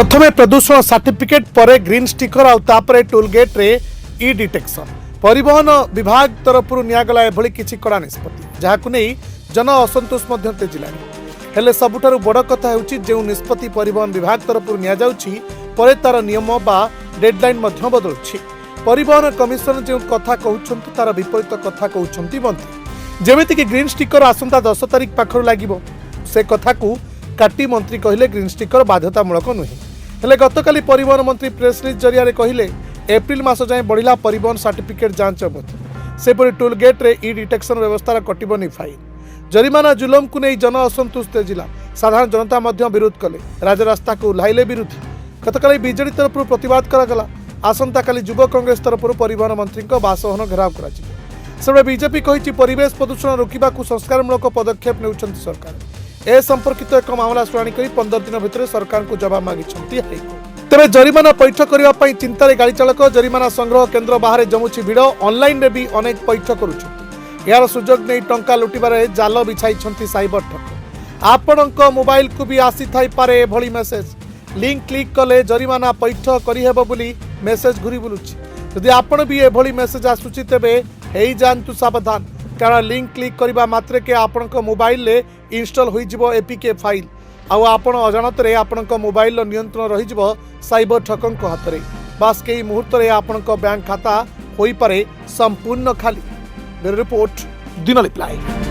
प्रथमे प्रदूषण सर्टिफिकेट पर ग्रीन स्टिकर आउे टोल गेट रे ई डिटेक्शन परिवहन विभाग तरफ निगला एभली किछि कड़ा निष्पत्ति जहां नहीं जन असंतोष तेजिला हेले सबुठारु बड़ कथा हेउछि जे निष्पत्ति परिवहन विभाग तरफ निपर तार नियम बा डेडलाइन बदलुछि। परिवहन कमिशन जो कथा कहउछन्ति तार विपरीत कथा कहउछन्ति मंत्री जेमिति ग्रीन स्टिकर आसंता 10 तारिख पाखर लागिबो से कथा को काटी मंत्री कहले ग्रीन स्टिकर बाध्यतामूलक नुहे हेले गतकाली परिवहन मंत्री प्रेस रिलीज जरिया कहले एप्रिल मास जाए बढ़िला परिवहन सर्टिफिकेट जांच अवधि सेपरी टोल गेट रे ई डिटेक्शन व्यवस्था कटिबनी फाइन जरिमाना जुलम को नहीं जन असंतोष तेजिला साधारण जनता मध्य विरोध कले राजरास्ता को ओह्लाइले विरोधी गतकाली बीजेडी तरफ प्रतिवाद करागला आसंता काली युव कांग्रेस तरफ परिवहन मंत्री बासभवन घेराव कर बीजेपी कही परिवेश प्रदूषण रोकने को संस्कारमूलक पदक्षेप ने सरकार ए संपर्कित एक मामला शुणाणी कर 15 दिन भितर सरकार को जवाब मागी हाईकोर्ट। तेरे जरिमाना पैठ करने चिंतार गाड़ी चालक जरिमाना संग्रह केन्द्र बाहर जमुची भिड़ ऑनलाइन रे भी अनेक पैठ कर सुजोग नहीं टंका लुटिबार जाल बिछाई साइबर ठक आपणक मोबाइल को भी आसी थाई पारे एभली मेसेज लिंक क्लिक कले जरिमाना पैठ करिहेबो बोली मेसेज घुरी बुलुछि यदि आपण भी एभली मेसेज आसुछि तेबे हेई जानतु सावधान कारण लिंक क्लिक करबा मात्रे के आपणक मोबाइल रे इंस्टॉल होई जिवो एपीके फाइल आउ आपण अजाणत रे आपणक मोबाइल रो नियंत्रण रही जिवो साइबर ठकंक हाथ रे बास केई मुहूर्त रे आपणक बैंक खाता होई पारे संपूर्ण खाली। Bureau report Dinalipi live.